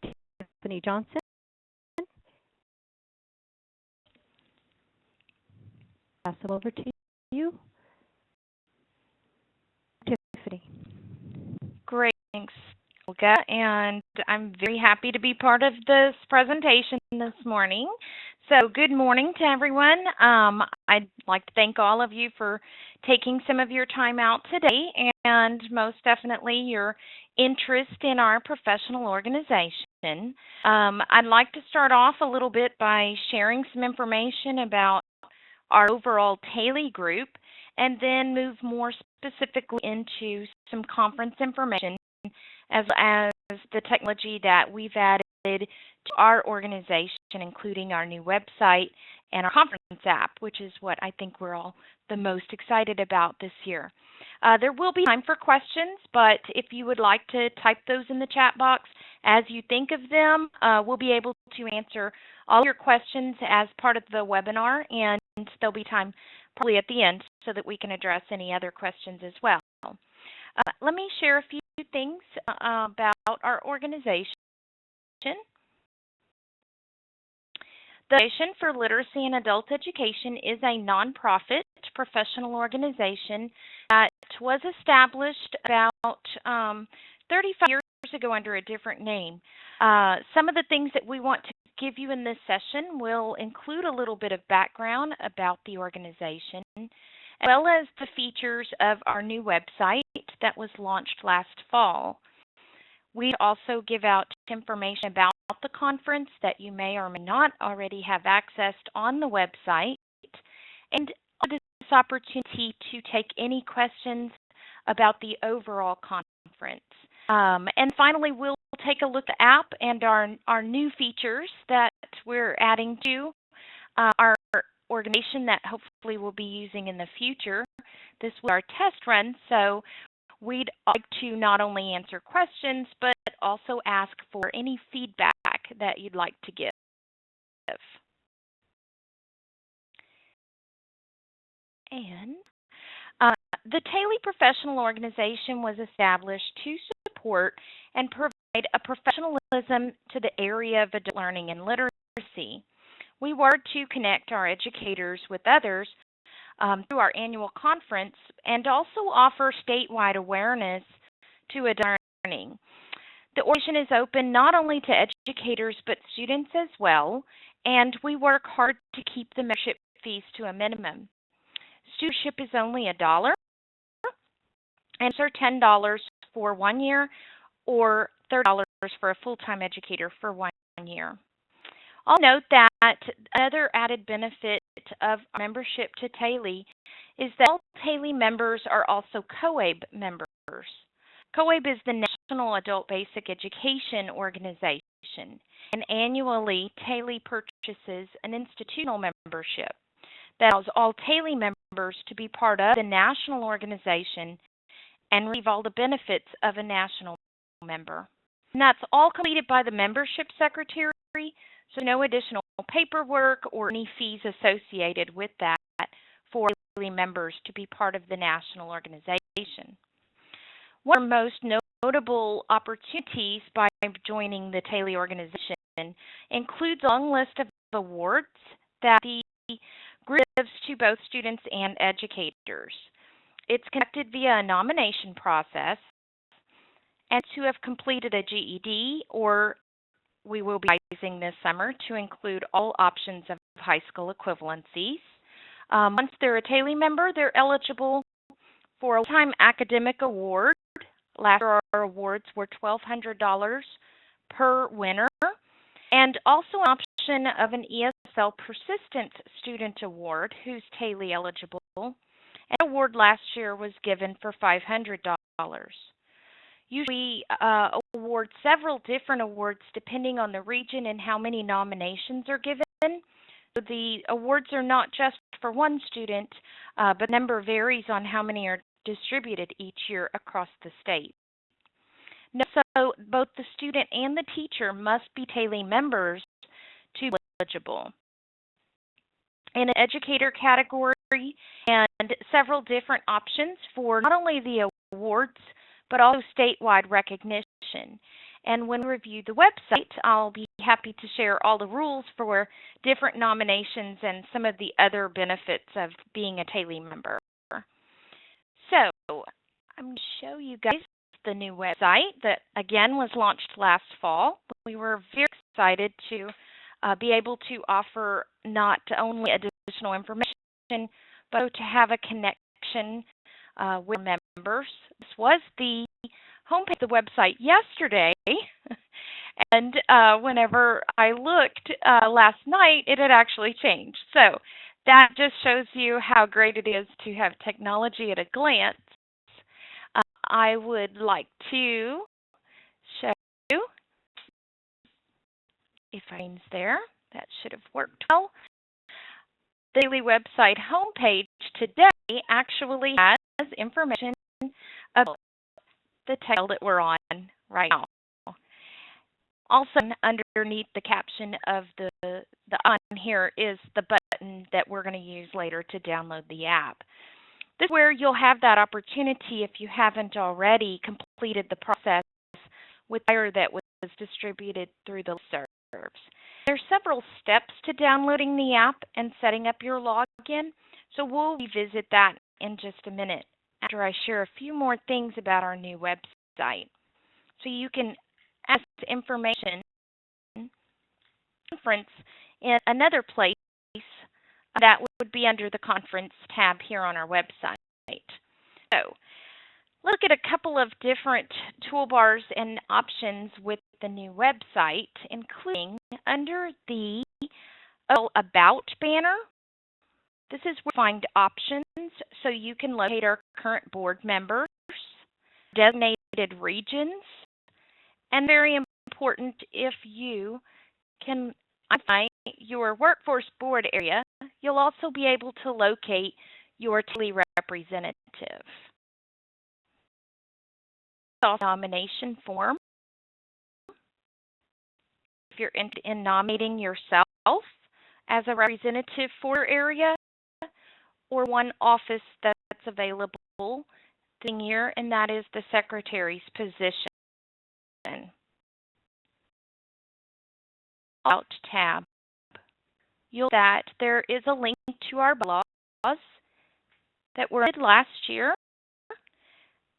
Tiffany Johnson. Pass it over to you, Tiffany. Great, thanks, Olga. And I'm very happy to be part of this presentation this morning. So good morning to everyone. I'd like to thank all of you for taking some of your time out today and most definitely your interest in our professional organization. I'd like to start off a little bit by sharing some information about our overall TALAE group and then move more specifically into some conference information as well as the technology that we've added to our organization, including our new website and our conference app, which is what I think we're all the most excited about this year. There will be time for questions, but if you would like to type those in the chat box as you think of them, we'll be able to answer all your questions as part of the webinar, and there'll be time probably at the end so that we can address any other questions as well. Let me share a few things about our organization. The Foundation for Literacy and Adult Education is a nonprofit professional organization that was established about 35 years ago under a different name. Some of the things that we want to give you in this session will include a little bit of background about the organization, as well as the features of our new website that was launched last fall. We also give out information about the conference that you may or may not already have accessed on the website, and this opportunity to take any questions about the overall conference. And finally, we'll take a look at the app and our new features that we're adding to our organization that hopefully we'll be using in the future. This was our test run, so we'd like to not only answer questions, but also ask for any feedback that you'd like to give. And the TALAE Professional Organization was established to support and provide a professionalism to the area of adult learning and literacy. We work to connect our educators with others through our annual conference and also offer statewide awareness to adult learning. The organization is open not only to educators but students as well, and we work hard to keep the membership fees to a minimum. Studentship is only $1, and it's $10 for 1 year or $30 for a full-time educator for 1 year. I'll note that another added benefit of our membership to TALAE is that all TALAE members are also COABE members. COABE is the National Adult Basic Education Organization, and annually TALAE purchases an institutional membership that allows all TALAE members to be part of the national organization and receive all the benefits of a national member. And that's all completed by the membership secretary, so no additional paperwork or any fees associated with that for TALAE members to be part of the national organization. One of our most notable opportunities by joining the TALAE organization includes a long list of awards that the group gives to both students and educators. It's conducted via a nomination process, and who have completed a GED, or we will be using this summer to include all options of high school equivalencies. Once they're a TALAE member, they're eligible for a one-time academic award. Last year, our awards were $1,200 per winner, and also an option of an ESL Persistent Student Award, who's TALAE eligible. An award last year was given for $500. Usually award several different awards depending on the region and how many nominations are given. So the awards are not just for one student, but the number varies on how many are distributed each year across the state. So both the student and the teacher must be TALAE members to be eligible. In an educator category, and several different options for not only the awards, but also statewide recognition. And when we review the website, I'll be happy to share all the rules for different nominations and some of the other benefits of being a TALAE member. So I'm going to show you guys the new website that, again, was launched last fall. We were very excited to be able to offer not only additional information, but to have a connection with members. This was the homepage of the website yesterday, and whenever I looked last night, it had actually changed. So that just shows you how great it is to have technology at a glance. I would like to show you, if I'm there, that should have worked well. The TALAE website homepage today actually has information about the title that we're on right now. Also, underneath the caption of the on here is the button that we're going to use later to download the app. This is where you'll have that opportunity, if you haven't already completed the process with fire that was distributed through the serves. There are several steps to downloading the app and setting up your login, so we'll revisit that in just a minute after I share a few more things about our new website. So you can ask information conference in another place that would be under the conference tab here on our website. So look at a couple of different toolbars and options with the new website, including under the About banner. This is where you find options so you can locate our current board members, designated regions, and very important, if you can identify your workforce board area, you'll also be able to locate your TALAE representative. Also, nomination form. If you're interested in nominating yourself as a representative for your area, or one office that's available here, and that is the secretary's position. About tab, you'll see that there is a link to our bylaws that were added last year.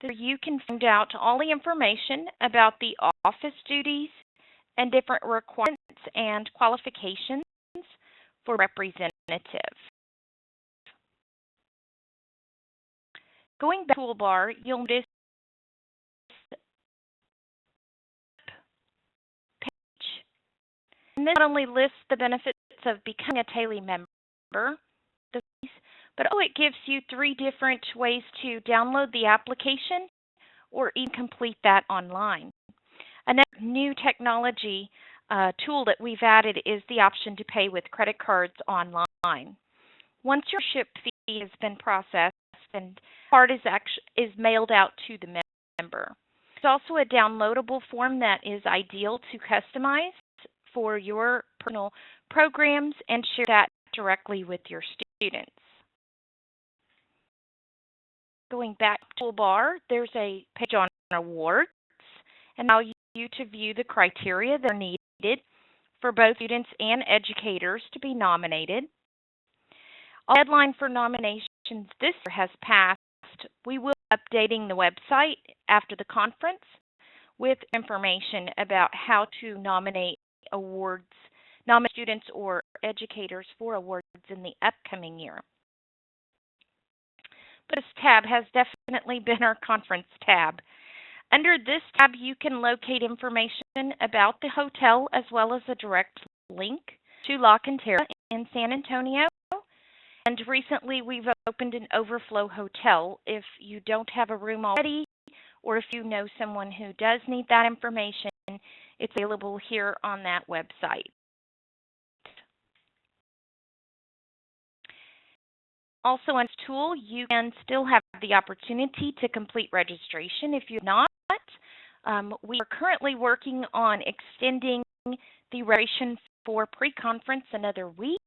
There you can find out all the information about the office duties and different requirements and qualifications for representative. Going back to the toolbar, you'll notice page. And this not only lists the benefits of becoming a TALAE member, but it gives you 3 different ways to download the application or even complete that online. Another new technology tool that we've added is the option to pay with credit cards online. Once your ship fee has been processed and card is mailed out to the member. There's also a downloadable form that is ideal to customize for your personal programs and share that directly with your students. Going back to the toolbar, there's a page on awards and allow you to view the criteria that are needed for both students and educators to be nominated. Our deadline for nominations this year has passed. We will be updating the website after the conference with information about how to nominate students or educators for awards in the upcoming year. But this tab has definitely been our conference tab. Under this tab, you can locate information about the hotel as well as a direct link to La Cantera in San Antonio. And recently, we've opened an overflow hotel. If you don't have a room already, or if you know someone who does need that information, it's available here on that website. Also on this tool, you can still have the opportunity to complete registration if you're not. We are currently working on extending the registration for pre-conference another week.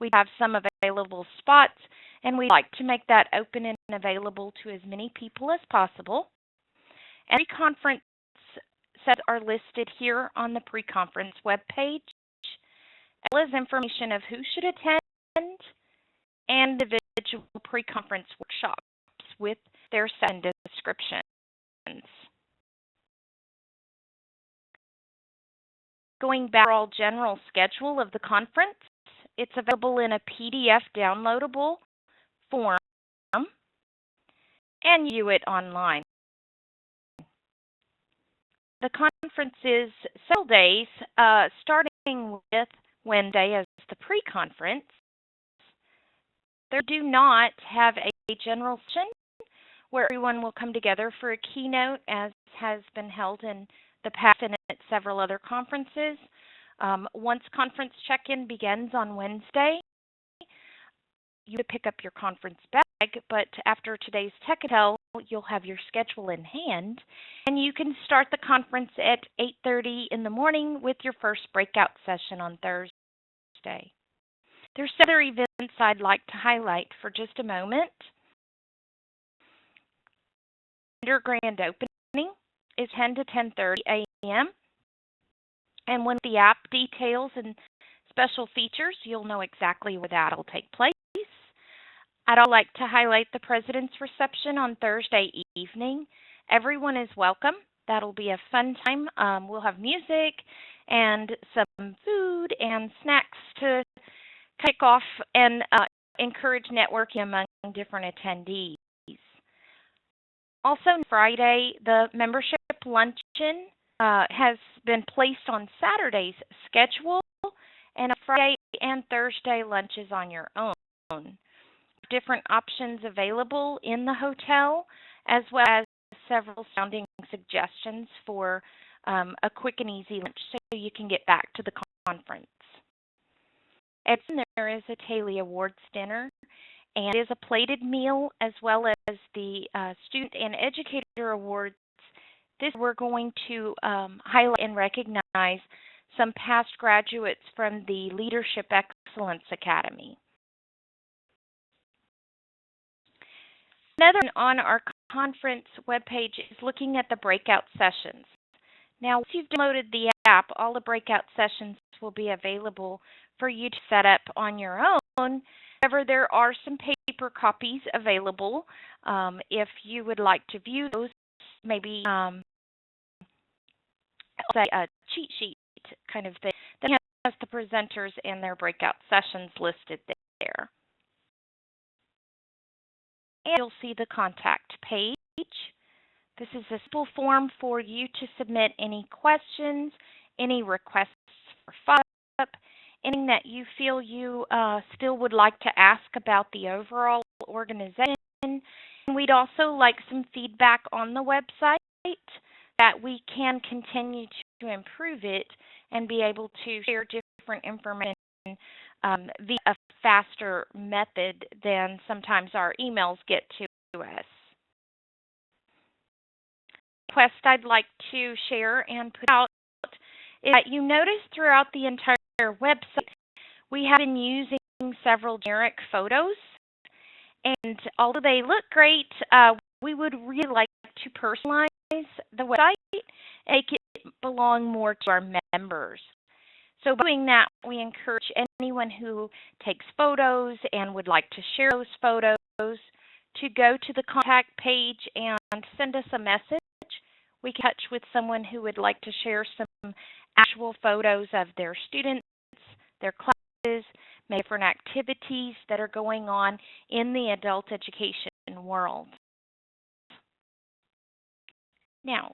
We have some available spots, and we'd like to make that open and available to as many people as possible. And pre-conference sets are listed here on the pre-conference webpage, as well as information of who should attend and individual pre-conference workshops with their set descriptions. Going back to our general schedule of the conference, it's available in a PDF downloadable form and view it online. The conference is several days, starting with Wednesday as the pre-conference. There do not have a general session where everyone will come together for a keynote, as has been held in the past and at several other conferences. Once conference check-in begins on Wednesday, you pick up your conference bag, but after today's Tech and Tell, you'll have your schedule in hand, and you can start the conference at 8:30 in the morning with your first breakout session on Thursday. There's other events I'd like to highlight for just a moment. Your grand opening is 10 to 10:30 a.m. And when the app details and special features, you'll know exactly where that'll take place. I'd also like to highlight the President's Reception on Thursday evening. Everyone is welcome. That'll be a fun time. We'll have music and some food and snacks to kick off and encourage networking among different attendees. Also, Friday, the membership luncheon has been placed on Saturday's schedule, and Friday and Thursday lunches on your own. Different options available in the hotel, as well as several sounding suggestions for a quick and easy lunch so you can get back to the conference. And there is a TALAE Awards dinner, and it is a plated meal, as well as the Student and Educator Awards. This we're going to highlight and recognize some past graduates from the Leadership Excellence Academy. Another on our conference webpage is looking at the breakout sessions. Now, once you've downloaded the app, all the breakout sessions will be available for you to set up on your own. However, there are some paper copies available if you would like to view those, maybe say a cheat sheet kind of thing that has the presenters and their breakout sessions listed there. And you'll see the contact page. This is a simple form for you to submit any questions, any requests for follow-up, anything that you feel you still would like to ask about the overall organization. And we'd also like some feedback on the website that we can continue to improve it and be able to share different information via a faster method than sometimes our emails get to us. Request I'd like to share and put out is that you notice throughout the entire website we have been using several generic photos, and although they look great, we would really like to personalize the website and make it belong more to our members. So by doing that, we encourage anyone who takes photos and would like to share those photos to go to the contact page and send us a message. We can touch with someone who would like to share some actual photos of their students, their classes, maybe different activities that are going on in the adult education world. Now,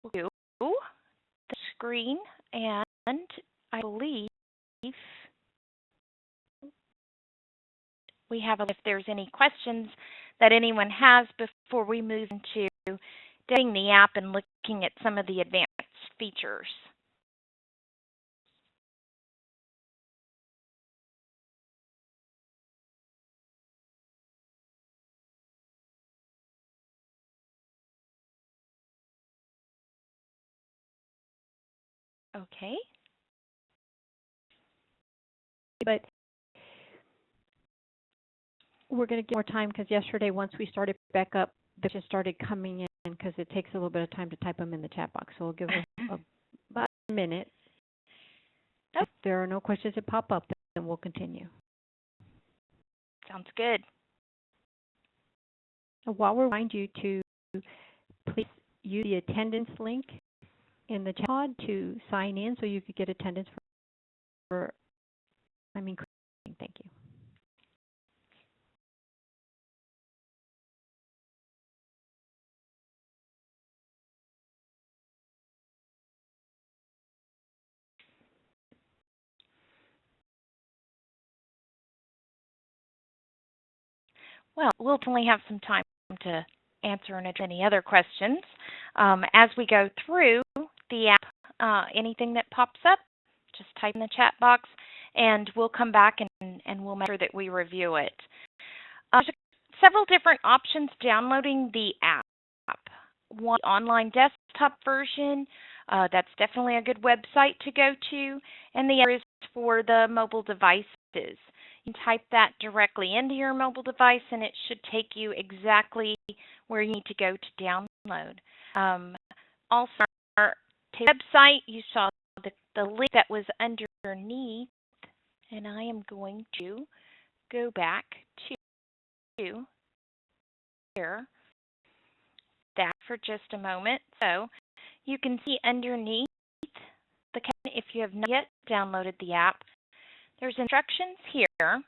we'll do the screen, and I believe we have, if there's any questions that anyone has before we move into doing the app and looking at some of the advanced features. Okay. But we're going to get more time because yesterday, once we started back up, the questions started coming in because it takes a little bit of time to type them in the chat box. So we'll give about a minute. If there are no questions that pop up, then we'll continue. Sounds good. While we remind you to please use the attendance link in the chat pod to sign in so you could get attendance thank you. Well, we'll definitely have some time to answer and address any other questions. As we go through the app, anything that pops up, just type in the chat box, and we'll come back and we'll make sure that we review it. There's several different options downloading the app. One, online desktop version. That's definitely a good website to go to, and the other is for the mobile devices. You can type that directly into your mobile device, and it should take you exactly where you need to go to download. Also, our website, you saw the link that was underneath, and I am going to go back to here that for just a moment. So you can see underneath the if you have not yet downloaded the app, there's instructions here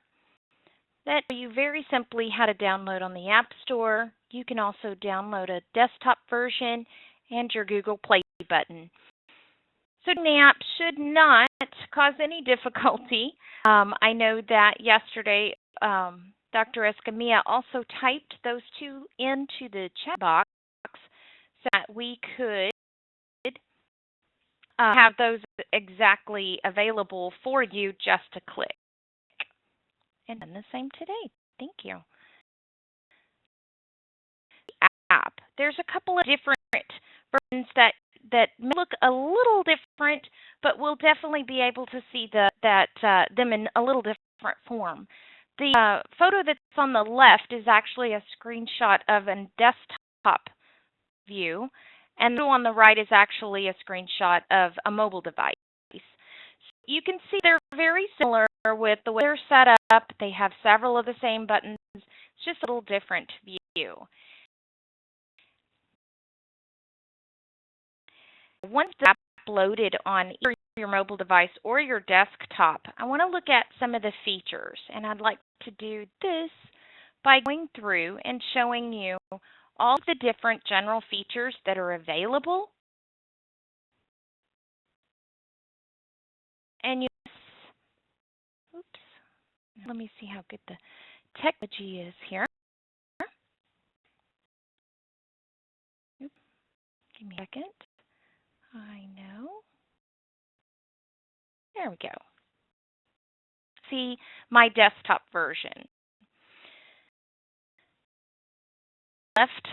that tell you very simply how to download on the App Store. You can also download a desktop version and your Google Play button. So the app should not cause any difficulty. I know that yesterday Dr. Escamilla also typed those two into the chat box so that we could have those exactly available for you just to click. And then the same today. Thank you. App. There's a couple of different versions that may look a little different, but we'll definitely be able to see them in a little different form. The photo that's on the left is actually a screenshot of a desktop view, and the one on the right is actually a screenshot of a mobile device. You can see they're very similar with the way they're set up. They have several of the same buttons. It's just a little different view. Once the app is uploaded on either your mobile device or your desktop, I want to look at some of the features, and I'd like to do this by going through and showing you all of the different general features that are available. And oops, let me see how good the technology is here. Oops, give me a second. I know. There we go. See my desktop version. Left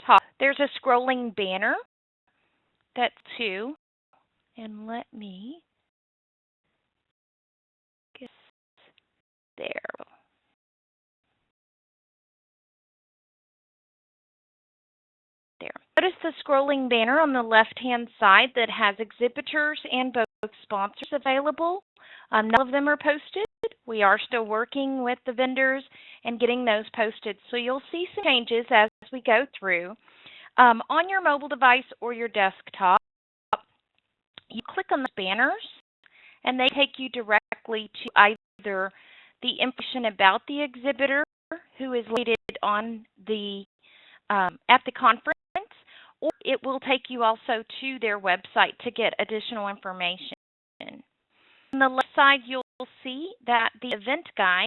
top, there's a scrolling banner. That's two. And let me get there. There. Notice the scrolling banner on the left-hand side that has exhibitors and both sponsors available. None of them are posted. We are still working with the vendors and getting those posted. So you'll see some changes as we go through. On your mobile device or your desktop, you click on the banners, and they take you directly to either the information about the exhibitor who is located on the at the conference, or it will take you also to their website to get additional information. On the left side, you'll see that the event guide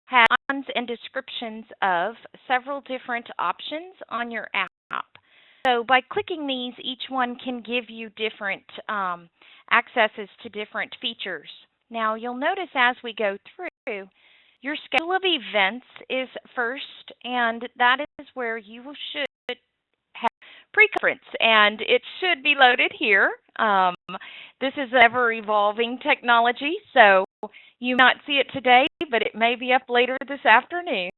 has and descriptions of several different options on your app. So by clicking these, each one can give you different accesses to different features. Now, you'll notice as we go through, your schedule of events is first, and that is where you should have pre-conference, and it should be loaded here. This is ever-evolving technology, so you may not see it today, but it may be up later this afternoon.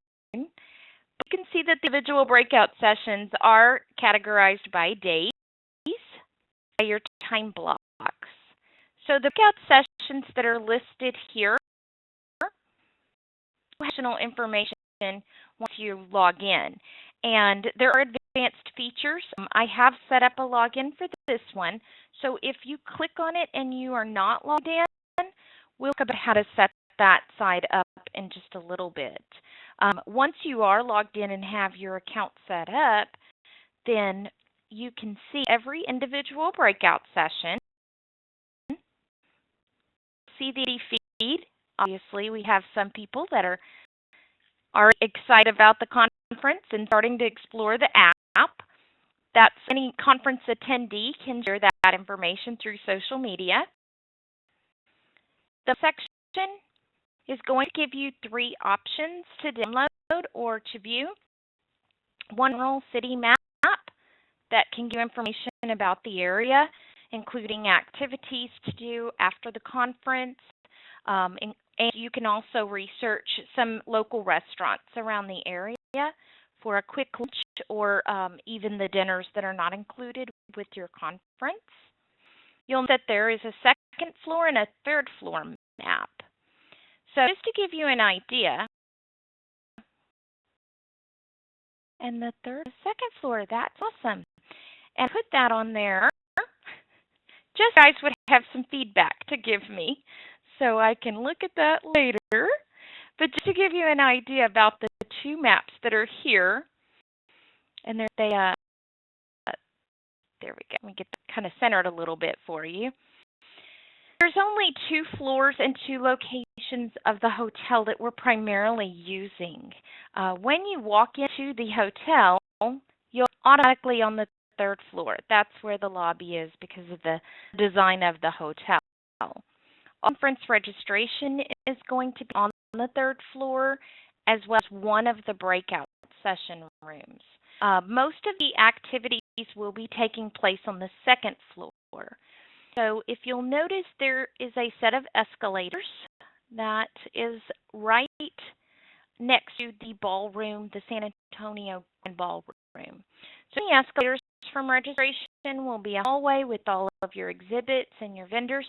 You can see that the individual breakout sessions are categorized by days, by your time blocks. So the breakout sessions that are listed here, additional information once you log in. And there are advanced features. I have set up a login for this one. So if you click on it and you are not logged in, we'll talk about how to set that side up in just a little bit. Once you are logged in and have your account set up, then you can see every individual breakout session. See the feed. Obviously, we have some people that are excited about the conference and starting to explore the app. That's any conference attendee can share that information through social media. The section is going to give you 3 options to download or to view. One general city map that can give information about the area, including activities to do after the conference. And you can also research some local restaurants around the area for a quick lunch or even the dinners that are not included with your conference. You'll note that there is a second floor and a third floor map. So just to give you an idea, and the second floor, that's awesome. And put that on there. Just guys would have some feedback to give me, so I can look at that later. But just to give you an idea about the 2 maps that are here, and there we go. Let me get that kind of centered a little bit for you. There's only 2 floors and 2 locations of the hotel that we're primarily using. When you walk into the hotel, you're automatically on the 3rd floor. That's where the lobby is because of the design of the hotel. Conference registration is going to be on the 3rd floor, as well as one of the breakout session rooms. Most of the activities will be taking place on the 2nd floor. So if you'll notice, there is a set of escalators that is right next to the ballroom, the San Antonio Ballroom. So the escalators from registration will be a hallway with all of your exhibits and your vendors.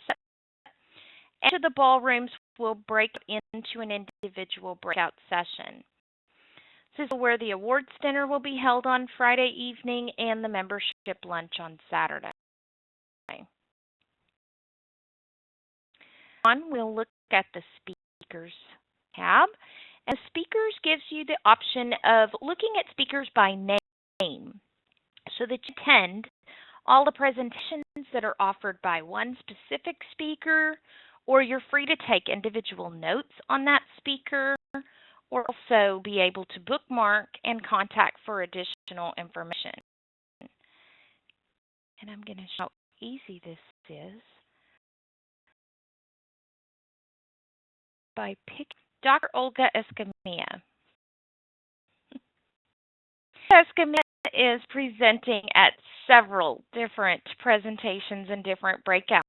And the ballrooms will break into an individual breakout session. This is where the awards dinner will be held on Friday evening and the membership lunch on Saturday. We'll look at the speakers tab. And speakers gives you the option of looking at speakers by name so that you attend all the presentations that are offered by one specific speaker, or you're free to take individual notes on that speaker, or also be able to bookmark and contact for additional information. And I'm going to show how easy this is by picking Dr. Olga Escamilla. Escamilla is presenting at several different presentations and different breakouts.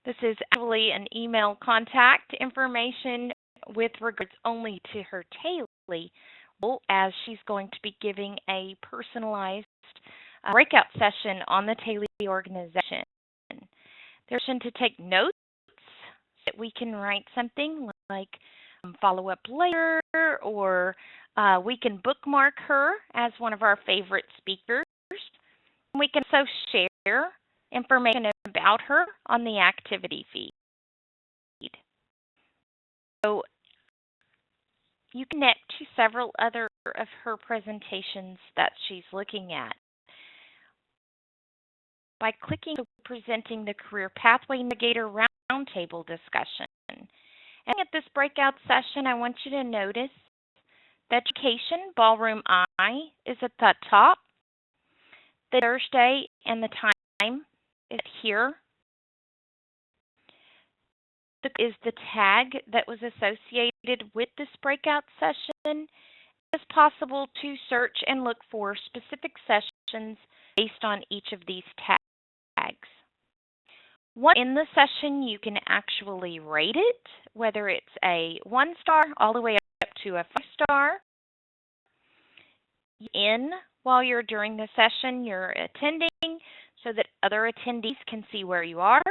This is actually an email contact information with regards only to her TALAE, as she's going to be giving a personalized breakout session on the TALAE organization. There's option to take notes that we can write something like follow up later, or we can bookmark her as one of our favorite speakers. We can also share information about her on the activity feed. So you connect to several other of her presentations that she's looking at by clicking presenting the Career Pathway Navigator Roundtable discussion. And at this breakout session, I want you to notice that Education Ballroom I is at the top. The Thursday and the time is here. Is the tag that was associated with this breakout session. It's possible to search and look for specific sessions based on each of these tags. Once in the session, you can actually rate it, whether it's a 1-star all the way up to a 5-star. in while you're during the session you're attending so that other attendees can see where you are,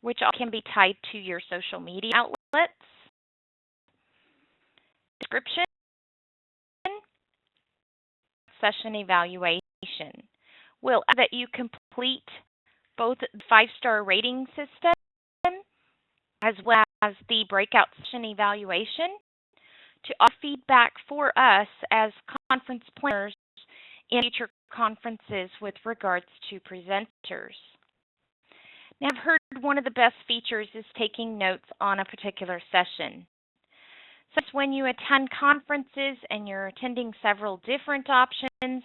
which all can be tied to your social media outlets. Description, session evaluation. We'll ask that you complete both the 5-star rating system as well as the breakout session evaluation to offer feedback for us as conference planners in future conferences with regards to presenters. Now, I've heard one of the best features is taking notes on a particular session. So when you attend conferences and you're attending several different options,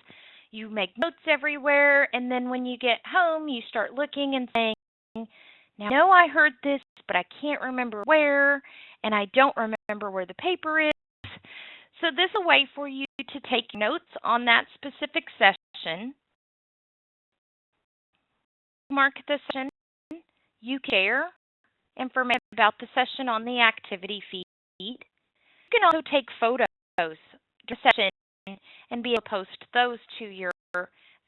you make notes everywhere, and then when you get home, you start looking and saying, now, I know I heard this, but I can't remember where, and I don't remember where the paper is. So this is a way for you to take notes on that specific session, mark the session, you can share information about the session on the activity feed. You can also take photos of the session and be able to post those to your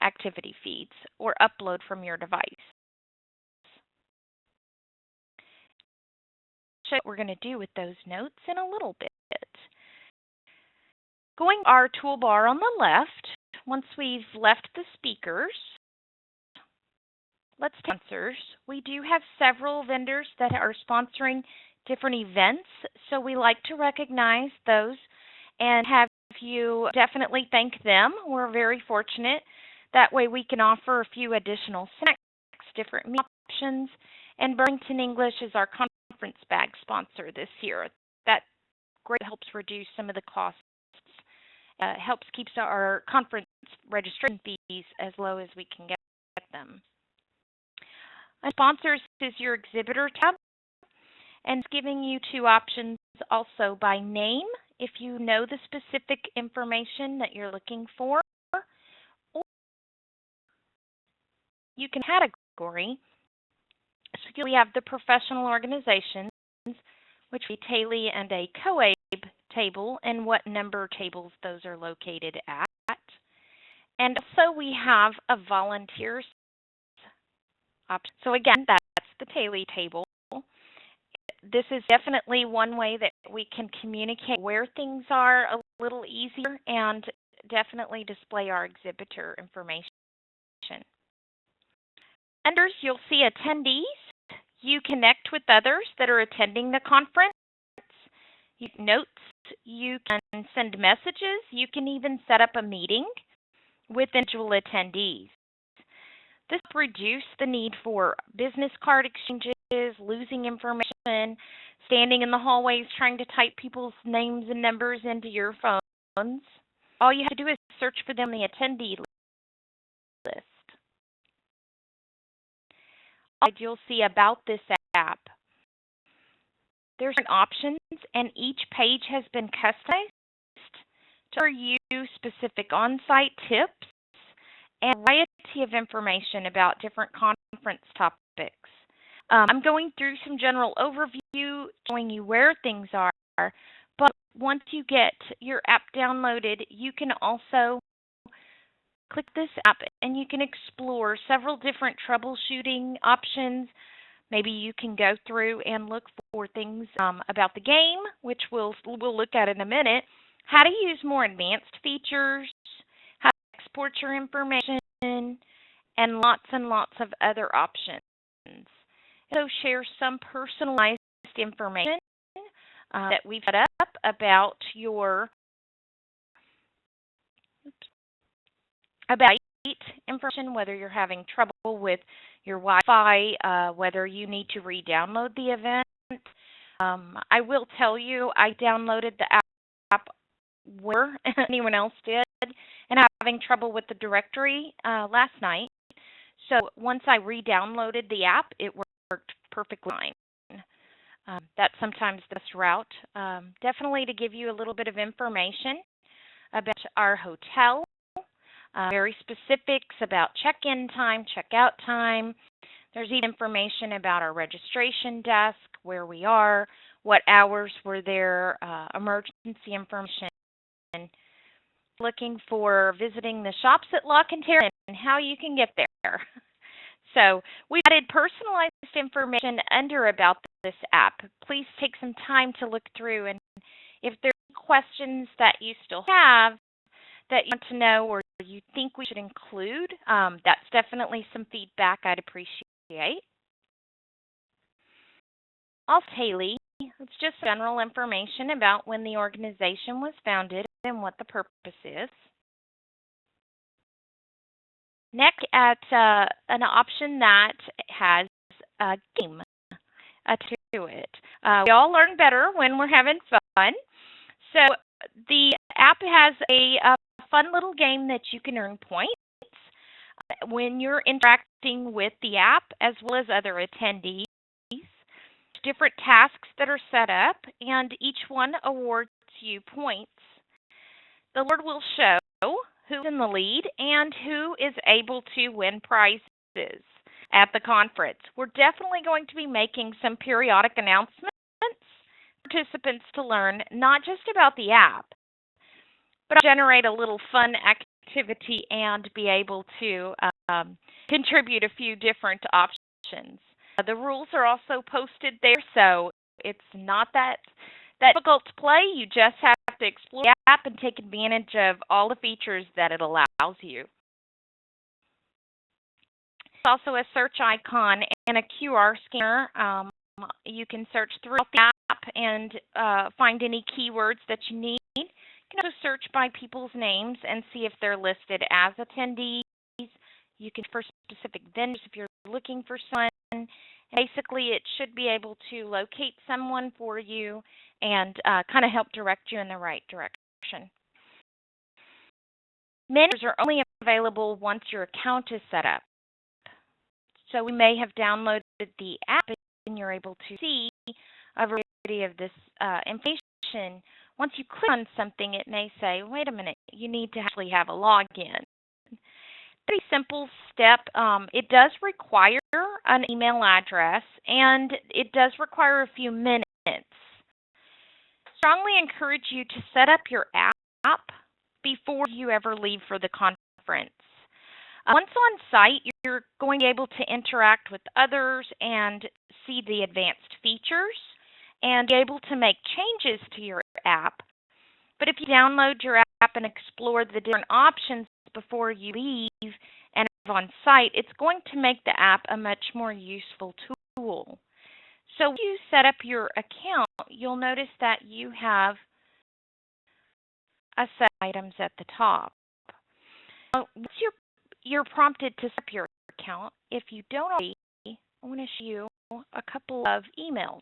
activity feeds or upload from your device. Show what we're going to do with those notes in a little bit. Going to our toolbar on the left, once we've left the speakers, let's take sponsors. We do have several vendors that are sponsoring different events, so we like to recognize those and have you definitely thank them. We're very fortunate. That way we can offer a few additional snacks, different meal options, and Burlington English is our conference bag sponsor this year. That greatly helps reduce some of the costs. Helps keeps our conference registration fees as low as we can get them. Sponsors is your exhibitor tab, and it's giving you two options also by name, if you know the specific information that you're looking for, or you can category. So we have the professional organizations, which we TALAE and a COABE table, and what number tables those are located at. And also we have a volunteers option. So again, that's the TALAE table. This is definitely one way that we can communicate where things are a little easier and definitely display our exhibitor information. Under you'll see attendees. You connect with others that are attending the conference. You can notes, you can send messages, you can even set up a meeting with individual attendees. This reduces the need for business card exchanges, losing information, standing in the hallways trying to type people's names and numbers into your phones. All you have to do is search for them in the attendee list. You'll see about this app. There's options, and each page has been customized to you specific on-site tips and a variety of information about different conference topics. I'm going through some general overview, showing you where things are, but once you get your app downloaded, you can also click this app and you can explore several different troubleshooting options. Maybe you can go through and look for things about the game, which we'll look at in a minute, how to use more advanced features, how to export your information, and lots of other options. So share some personalized information that we've set up about your information, whether you're having trouble with your Wi-Fi, whether you need to re-download the event. I will tell you, I downloaded the app where anyone else did, and having trouble with the directory last night. So once I re-downloaded the app, it worked perfectly fine. That's sometimes the best route. Definitely to give you a little bit of information about our hotel. Very specifics about check-in time, check-out time. There's even information about our registration desk, where we are, what hours we're there, emergency information. looking for visiting the shops at Lock and Terra and how you can get there. So we added personalized information under about this app. Please take some time to look through, and if there are questions that you still have that you want to know or you think we should include, that's definitely some feedback I'd appreciate. Also, TALAE, it's just general information about when the organization was founded and what the purpose is. Next, at an option that has a game to it. We all learn better when we're having fun. So the app has a fun little game that you can earn points when you're interacting with the app as well as other attendees. Different tasks that are set up, and each one awards you points. The Lord will show who's in the lead and who is able to win prizes at the conference. We're definitely going to be making some periodic announcements for participants to learn not just about the app, but generate a little fun activity and be able to contribute a few different options. The rules are also posted there, so it's not that difficult to play. You just have to explore the app and take advantage of all the features that it allows you. There's also a search icon and a QR scanner. You can search throughout the app and find any keywords that you need. You can also search by people's names and see if they're listed as attendees. You can search for specific vendors if you're looking for someone. Basically, it should be able to locate someone for you and kind of help direct you in the right direction. Mentors are only available once your account is set up. So we may have downloaded the app and you're able to see a variety of this information. Once you click on something, it may say, wait a minute, you need to actually have a login. Very simple step. It does require an email address, and it does require a few minutes. Strongly encourage you to set up your app before you ever leave for the conference. Once on site, you're going to be able to interact with others and see the advanced features and be able to make changes to your app. But if you download your app and explore the different options before you leave and on site, it's going to make the app a much more useful tool. So when you set up your account, you'll notice that you have a set of items at the top. Once you're prompted to set up your account, if you don't already, I want to show you a couple of emails.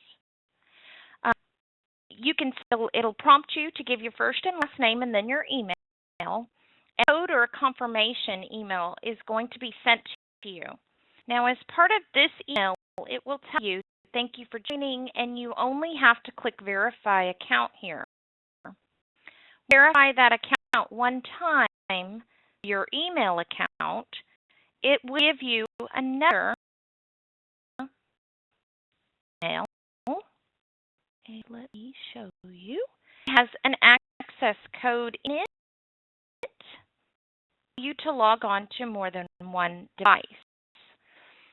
It'll prompt you to give your first and last name and then your email. A code or a confirmation email is going to be sent to you. Now, as part of this email, it will tell you, thank you for joining, and you only have to click Verify Account here. Verify that account one time, your email account, it will give you another email. And let me show you. It has an access code in it for you to log on to more than one device.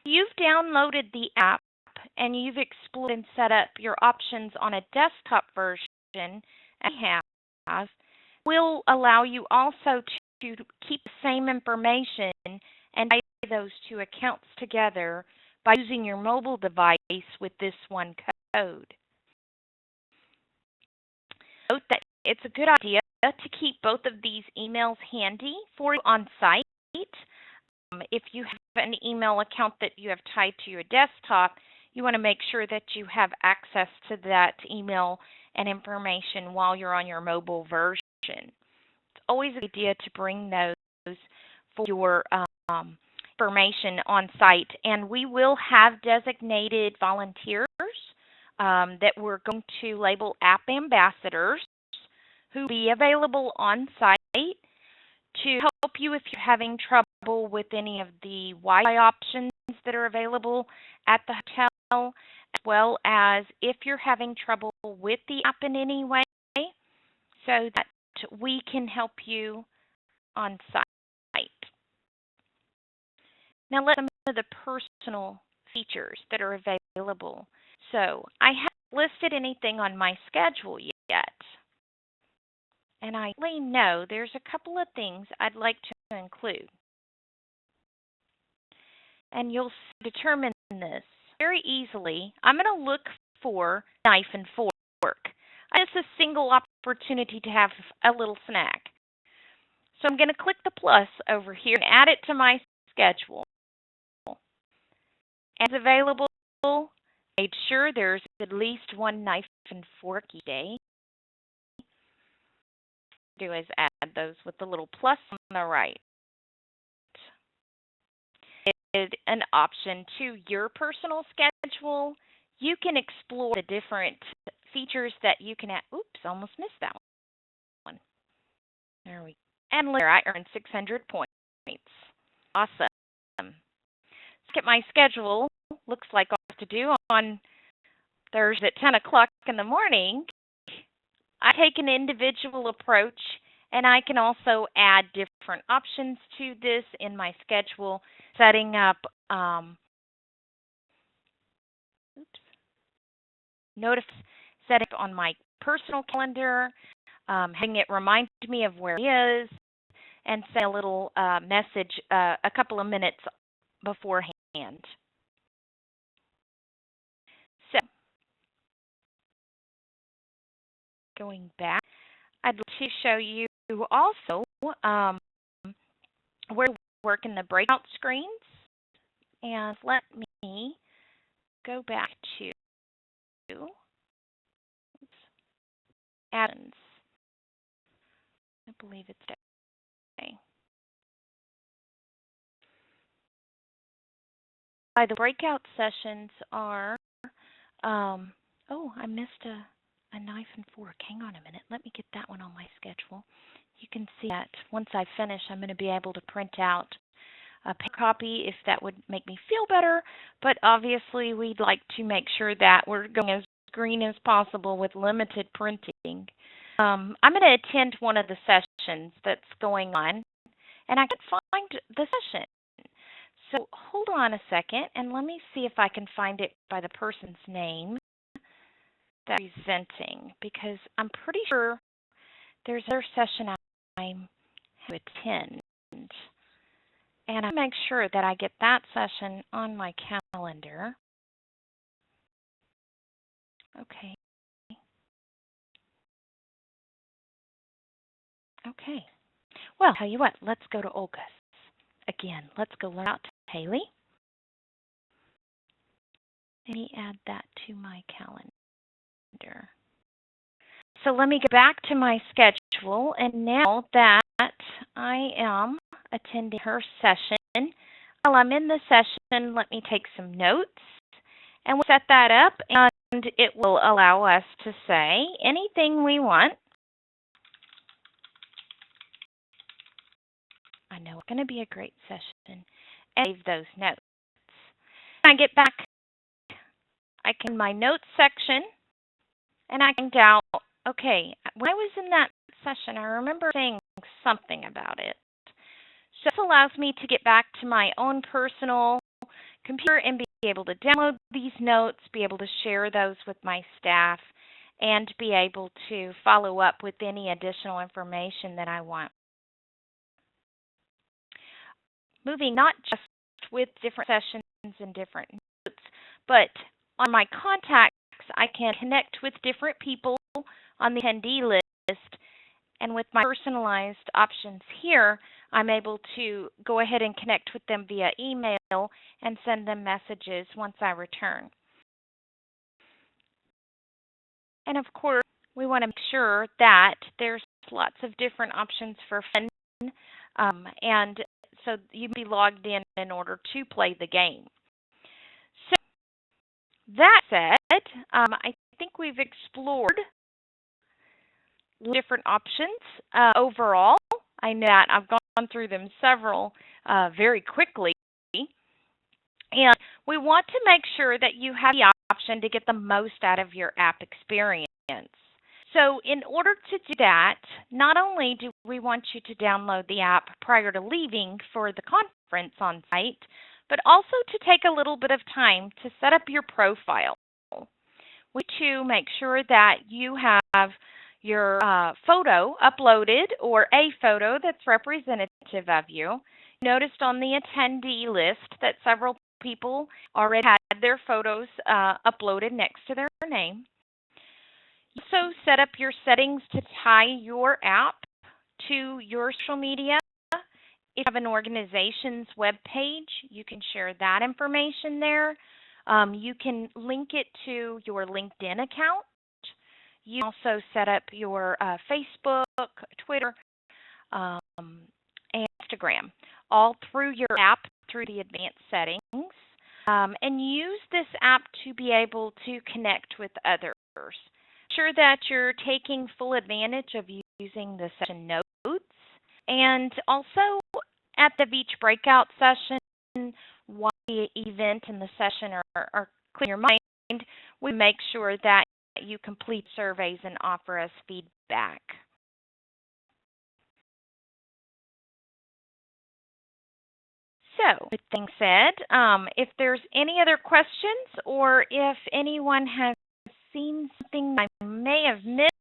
You've downloaded the app and you've explored and set up your options on a desktop version, and have, will allow you also to keep the same information and tie those two accounts together by using your mobile device with this one code. Note that it's a good idea to keep both of these emails handy for you on site. If you have an email account that you have tied to your desktop, you want to make sure that you have access to that email and information while you're on your mobile version. It's always a good idea to bring those for your information on site, and we will have designated volunteers that we're going to label app ambassadors who will be available on site to help you if you're having trouble with any of the Wi-Fi options that are available at the hotel, as well as if you're having trouble with the app in any way, so that we can help you on site. Now let's look at some of the personal features that are available. So I haven't listed anything on my schedule yet. And I really know there's a couple of things I'd like to include. And you'll determine this very easily. I'm going to look for knife and fork. It's a single opportunity to have a little snack. So I'm going to click the plus over here and add it to my schedule. As available, made sure there's at least one knife and fork each day. Do is add those with the little plus on the right. Is an option to your personal schedule. You can explore the different features that you can add. Oops, almost missed that one. There we go. And later I earned 600 points. Awesome. Look at my schedule. Looks like all I have to do on Thursday at 10 o'clock in the morning. I take an individual approach, and I can also add different options to this in my schedule, setting up setting up on my personal calendar, having it remind me of where it is, and send a little message a couple of minutes beforehand. So, going back, I'd like to show you also where we work in the breakout screens. And let me go back to add-ins. I believe it's okay. The breakout sessions are, oh, I missed a knife and fork. Hang on a minute. Let me get that one on my schedule. You can see that once I finish, I'm going to be able to print out a copy if that would make me feel better. But obviously, we'd like to make sure that we're going as green as possible with limited printing. I'm going to attend one of the sessions that's going on, and I can't find the session. So hold on a second, and let me see if I can find it by the person's name that's presenting, because I'm pretty sure there's another session I'm to attend. And I make sure that I get that session on my calendar. Okay. Okay. Well, tell you what, let's go to Olga's. Again, let's go learn about TALAE. Let me add that to my calendar. So let me go back to my schedule, and now that I am attending her session, while I'm in the session, let me take some notes, and we'll set that up, and it will allow us to say anything we want. I know it's going to be a great session, and save those notes. When I get back, I can my notes section, and I can doubt, okay, when I was in that session, I remember saying something about it. So this allows me to get back to my own personal computer and be able to download these notes, be able to share those with my staff, and be able to follow up with any additional information that I want. Moving not just with different sessions and different notes, but on my contacts, I can connect with different people on the attendee list, and with my personalized options here, I'm able to go ahead and connect with them via email and send them messages once I return. And of course, we want to make sure that there's lots of different options for fun, and so you'd be logged in order to play the game. So that said, I think we've explored different options overall. I know that I've gone through them several very quickly, and we want to make sure that you have the option to get the most out of your app experience. So in order to do that, not only do we want you to download the app prior to leaving for the conference on site, but also to take a little bit of time to set up your profile. We to make sure that you have your photo uploaded, or a photo that's representative of you. Noticed on the attendee list that several people already had their photos uploaded next to their name. Also set up your settings to tie your app to your social media. If you have an organization's web page, you can share that information there. You can link it to your LinkedIn account. You can also set up your Facebook, Twitter, and Instagram, all through your app, through the advanced settings. And use this app to be able to connect with others. Sure that you're taking full advantage of using the session notes. And also, at the each breakout session, while the event and the session are clear in your mind, we make sure that you complete surveys and offer us feedback. So, with that being said, if there's any other questions, or if anyone has seen something I may have missed,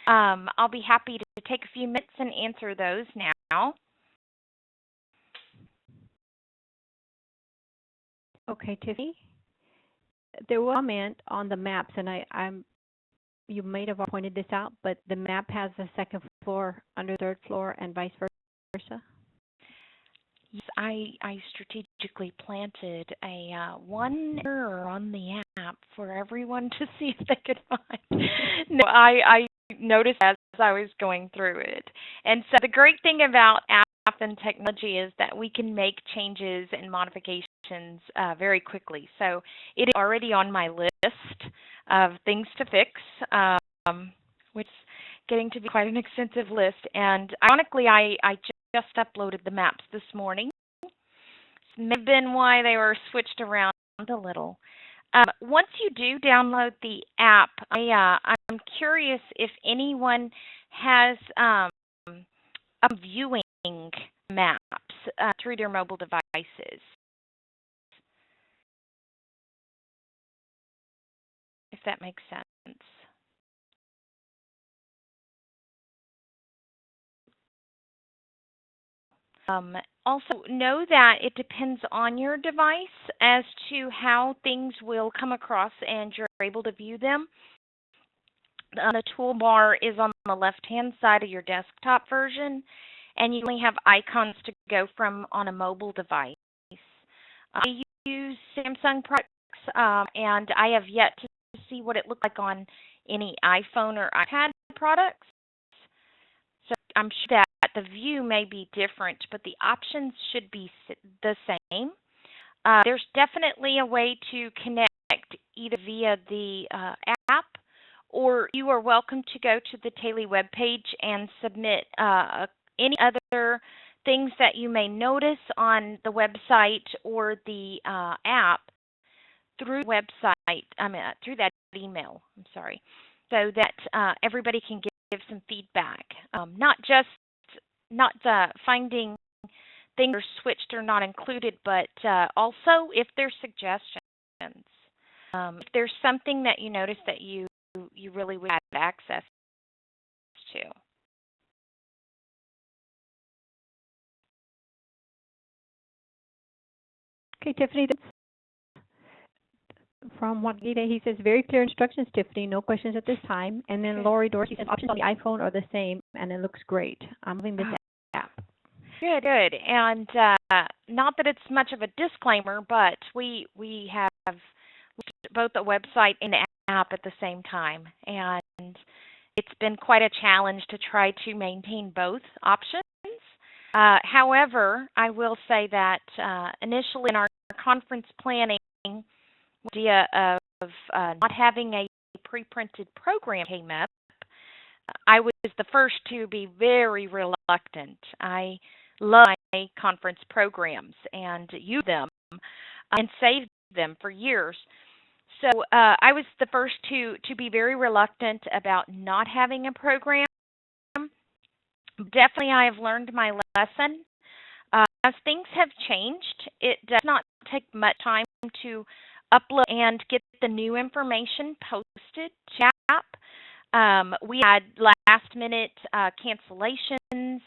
I'll be happy to take a few minutes and answer those now. Okay, Tiffany. There was a comment on the maps, and you may have pointed this out, but the map has the second floor under third floor and vice versa. Yes, I strategically planted a one error on the app for everyone to see if they could find. No, I noticed as I was going through it. And so the great thing about app and technology is that we can make changes and modifications very quickly. So it is already on my list of things to fix, which is getting to be quite an extensive list. And ironically, I just uploaded the maps this morning. This may have been why they were switched around a little. Once you do download the app, I'm curious if anyone has viewing maps through their mobile devices. If that makes sense. Also, know that it depends on your device as to how things will come across and you're able to view them. The toolbar is on the left-hand side of your desktop version, and you only have icons to go from on a mobile device. I use Samsung products, and I have yet to see what it looked like on any iPhone or iPad products. So I'm sure that the view may be different, but the options should be the same. There's definitely a way to connect either via the app, or you are welcome to go to the TALAE webpage and submit any other things that you may notice on the website or the app through the website, through that email, so that everybody can give some feedback. Not finding things are switched or not included, but also if there's suggestions. If there's something that you notice that you really would have access to. Okay, Tiffany, from Wagita, he says, very clear instructions, Tiffany, no questions at this time. And then Lori Dorsey says, options on the iPhone are the same, and it looks great. I'm loving this app. Good. And not that it's much of a disclaimer, but we have both the website and the app at the same time. And it's been quite a challenge to try to maintain both options. However, I will say that initially in our conference planning, the idea of not having a pre-printed program came up, I was the first to be very reluctant. I love my conference programs and use them and saved them for years. So I was the first to be very reluctant about not having a program. Definitely, I have learned my lesson. As things have changed, it does not take much time to upload and get the new information posted to the app. We had last minute cancellations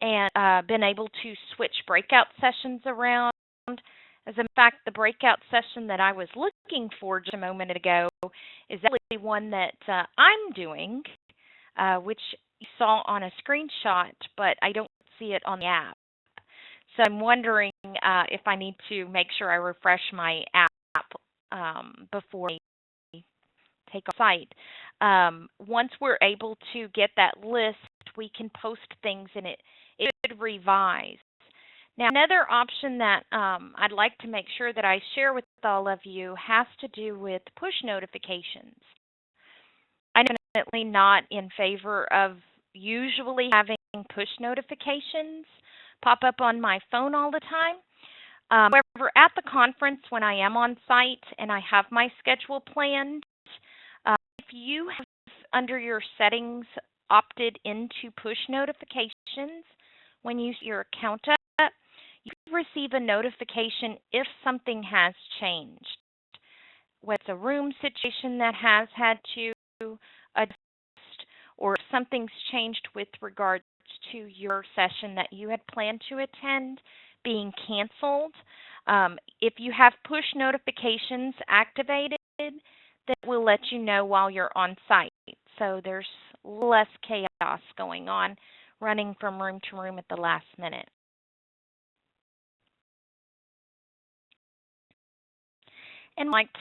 and been able to switch breakout sessions around. As a matter of fact, the breakout session that I was looking for just a moment ago is actually one that I'm doing, which you saw on a screenshot, but I don't see it on the app. So I'm wondering if I need to make sure I refresh my app before I take a site. Once we're able to get that list, we can post things and it should revise. Now, another option that I'd like to make sure that I share with all of you has to do with push notifications. I'm definitely not in favor of usually having push notifications pop up on my phone all the time. However, at the conference, when I am on site and I have my schedule planned, if you have under your settings opted into push notifications when you set your account up, you receive a notification if something has changed. Whether it's a room situation that has had to adjust or if something's changed with regards to your session that you had planned to attend being canceled. If you have push notifications activated, then it will let you know while you're on site. So there's less chaos going on running from room to room at the last minute. And I'd like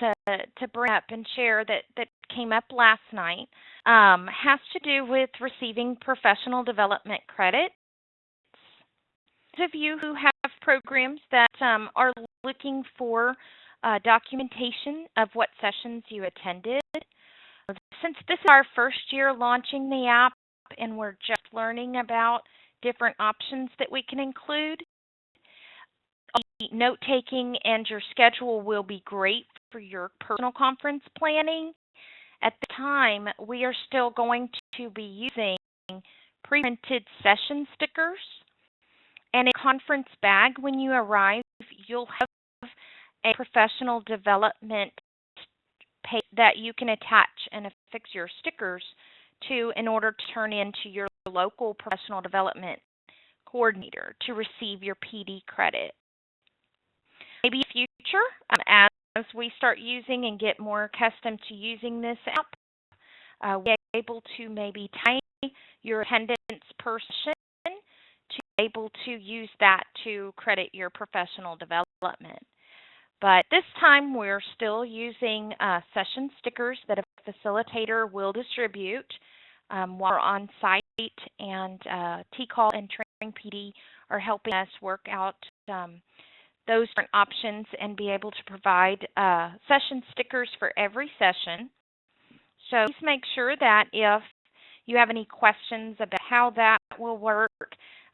to bring up and share that came up last night has to do with receiving professional development credits. Those of you who have programs that are looking for documentation of what sessions you attended, since this is our first year launching the app and we're just learning about different options that we can include, note-taking and your schedule will be great for your personal conference planning. At the time, we are still going to be using pre-printed session stickers. And a conference bag, when you arrive, you'll have a professional development page that you can attach and affix your stickers to in order to turn into your local professional development coordinator to receive your PD credit. Maybe in the future, as we start using and get more accustomed to using this app, we're able to maybe tie your attendance per session to be able to use that to credit your professional development. But this time we're still using session stickers that a facilitator will distribute while we're on site, and TALAE and Training PD are helping us work out those different options and be able to provide session stickers for every session. So please make sure that if you have any questions about how that will work,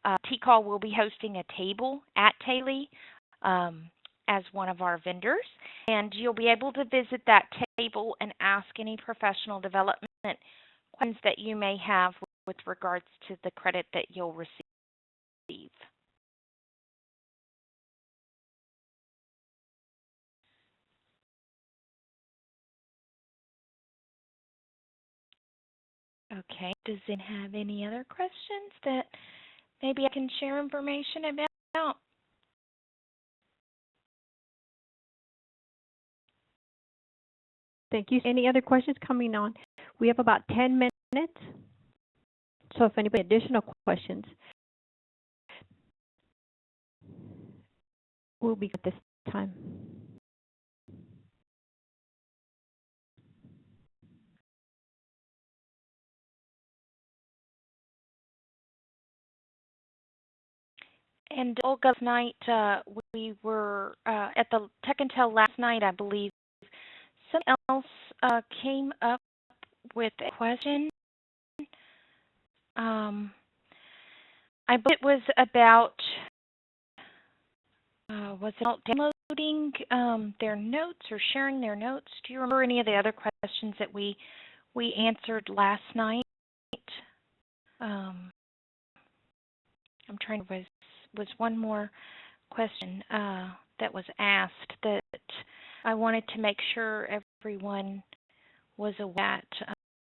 TALAE will be hosting a table at TALAE as one of our vendors, and you'll be able to visit that table and ask any professional development questions that you may have with regards to the credit that you'll receive. Okay, does it have any other questions that maybe I can share information about? Thank you. Any other questions coming on? We have about 10 minutes. So if anybody has additional questions, we'll be at this time. And Olga, last night we were at the Tech and Tell last night, I believe. Someone else came up with a question. I believe it was about was it download downloading their notes or sharing their notes? Do you remember any of the other questions that we answered last night? I'm trying to was one more question that was asked that I wanted to make sure everyone was aware that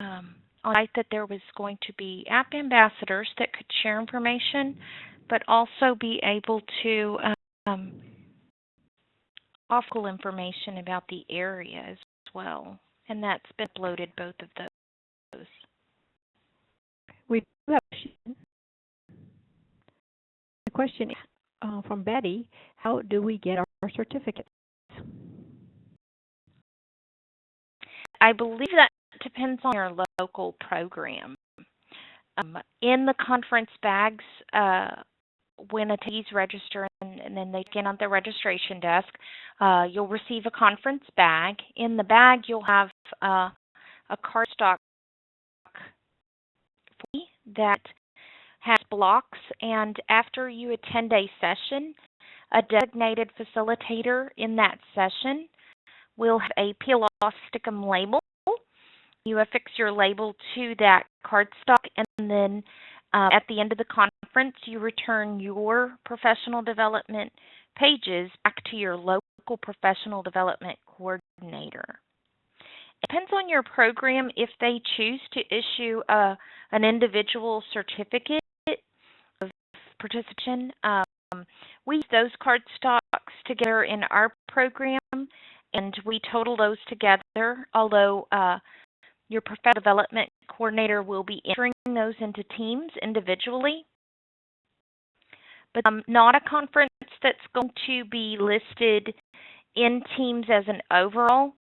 on the site that there was going to be app ambassadors that could share information, but also be able to offer information about the area as well. And that's been uploaded, both of those. We do have a question from Betty. How do we get our certificates? I believe that depends on your local program. In the conference bags, when attendees register and then they get on the registration desk, you'll receive a conference bag. In the bag, you'll have a cardstock that has blocks, and after you attend a session, a designated facilitator in that session will have a peel-off stick-em label. You affix your label to that cardstock, and then at the end of the conference, you return your professional development pages back to your local professional development coordinator. It depends on your program if they choose to issue an individual certificate of participation. We use those cardstocks together in our program, and we total those together, although your professional development coordinator will be entering those into teams individually. But not a conference that's going to be listed in teams as an overall.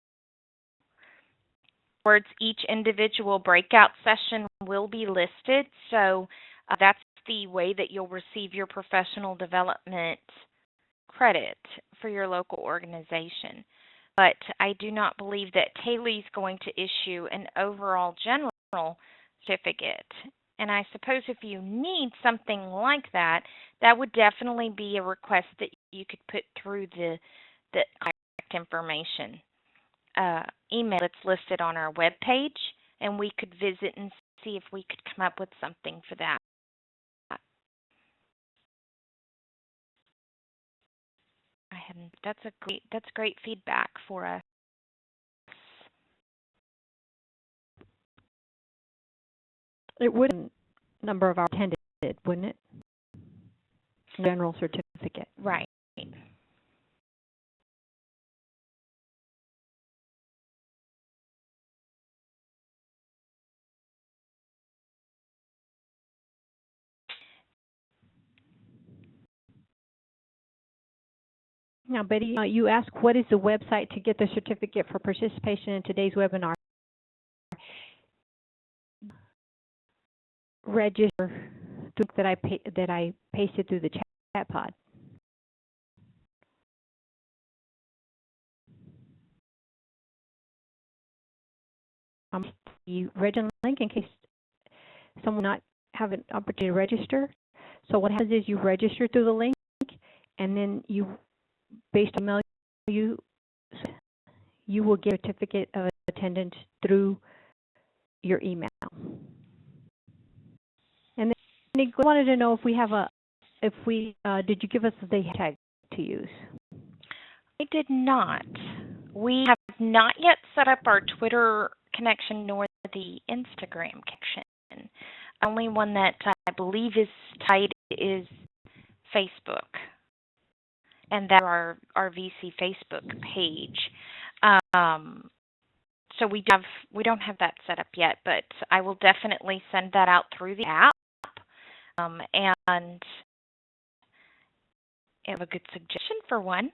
Words, each individual breakout session will be listed, so that's the way that you'll receive your professional development credit for your local organization. But I do not believe that TALAE is going to issue an overall general certificate. And I suppose if you need something like that, that would definitely be a request that you could put through the contact information email that's listed on our webpage, and we could visit and see if we could come up with something for that. That's great feedback for us. It would number of hours attended, wouldn't it? General certificate. Right. Now, Betty, you asked what is the website to get the certificate for participation in today's webinar. Register that I pasted through the chat pod. You register link in case someone not have an opportunity to register. So what happens is you register through the link, and then you, based on email, you will get a certificate of attendance through your email. And then I wanted to know if we have did you give us the hashtag to use? I did not. We have not yet set up our Twitter connection nor the Instagram connection. The only one that I believe is tied is Facebook, and that's our VC Facebook page. So we don't have that set up yet, but I will definitely send that out through the app. And I have a good suggestion for one.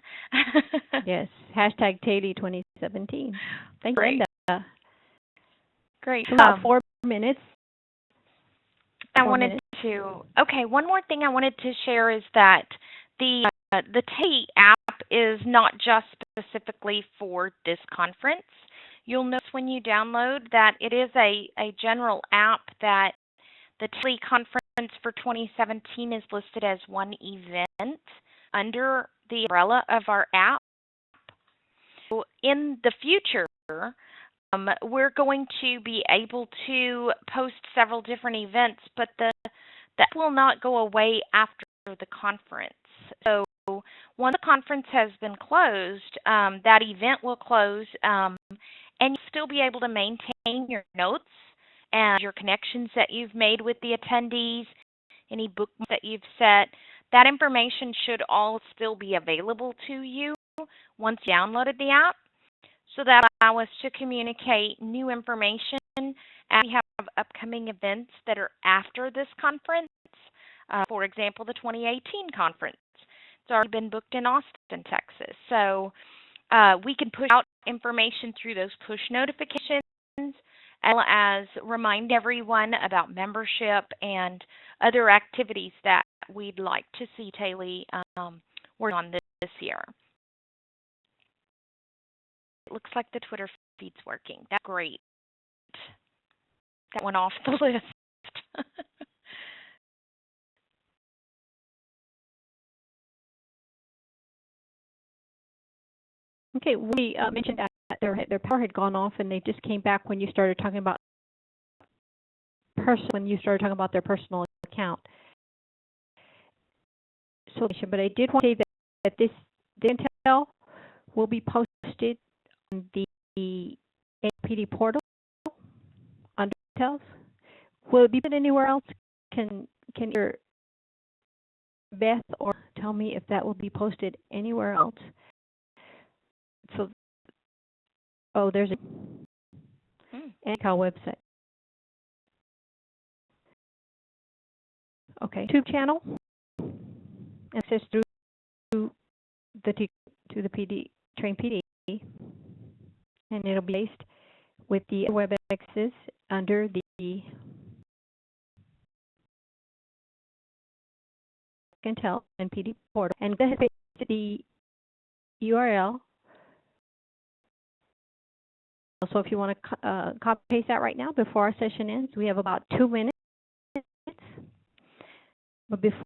Yes, hashtag TALAE 2017. Thank you, Linda. Great. About 4 minutes. One more thing I wanted to share is that the TALAE app is not just specifically for this conference. You'll notice when you download that it is a general app that the TALAE conference for 2017 is listed as one event under the umbrella of our app. in the future, we're going to be able to post several different events, but that will not go away after the conference. So once the conference has been closed, that event will close, and you'll still be able to maintain your notes and your connections that you've made with the attendees, any bookmarks that you've set. That information should all still be available to you once you downloaded the app, so that allow us to communicate new information as we have upcoming events that are after this conference. For example, the 2018 conference. It's already been booked in Austin, Texas. So we can push out information through those push notifications, as well as remind everyone about membership and other activities that we'd like to see TALAE work on this year. It looks like the Twitter feed's working. That's great. That one off the list. Okay, we mentioned that their power had gone off, and they just came back when you started talking about their personal account. So, but I did want to say that this intel will be posted on the NPD portal under details. Will it be put anywhere else? Can either Beth or tell me if that will be posted anywhere else? So, there's a NCAL website. Okay, YouTube channel. Access through the PD Train PD, and it'll be based with the WebExes under the Intel and PD portal, and go ahead and paste the URL. So if you want to copy paste that right now before our session ends, we have about 2 minutes. But before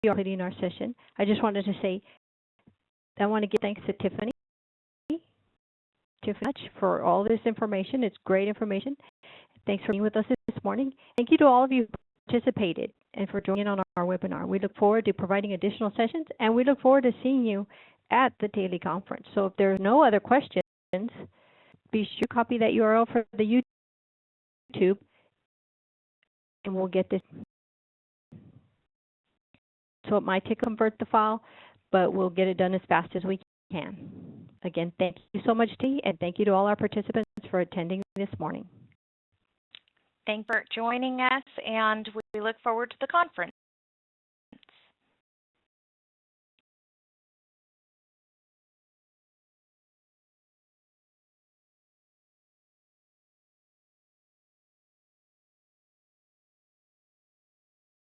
we are completing our session, I just wanted to say I want to give thanks to Tiffany for all this information. It's great information. Thanks for being with us this morning. Thank you to all of you who participated and for joining on our webinar. We look forward to providing additional sessions, and we look forward to seeing you at the TALAE conference. So if there's no other questions, be sure to copy that URL for the YouTube, and we'll get this. So it might take to convert the file, but we'll get it done as fast as we can. Again, thank you so much, T, and thank you to all our participants for attending this morning. Thanks for joining us, and we look forward to the conference.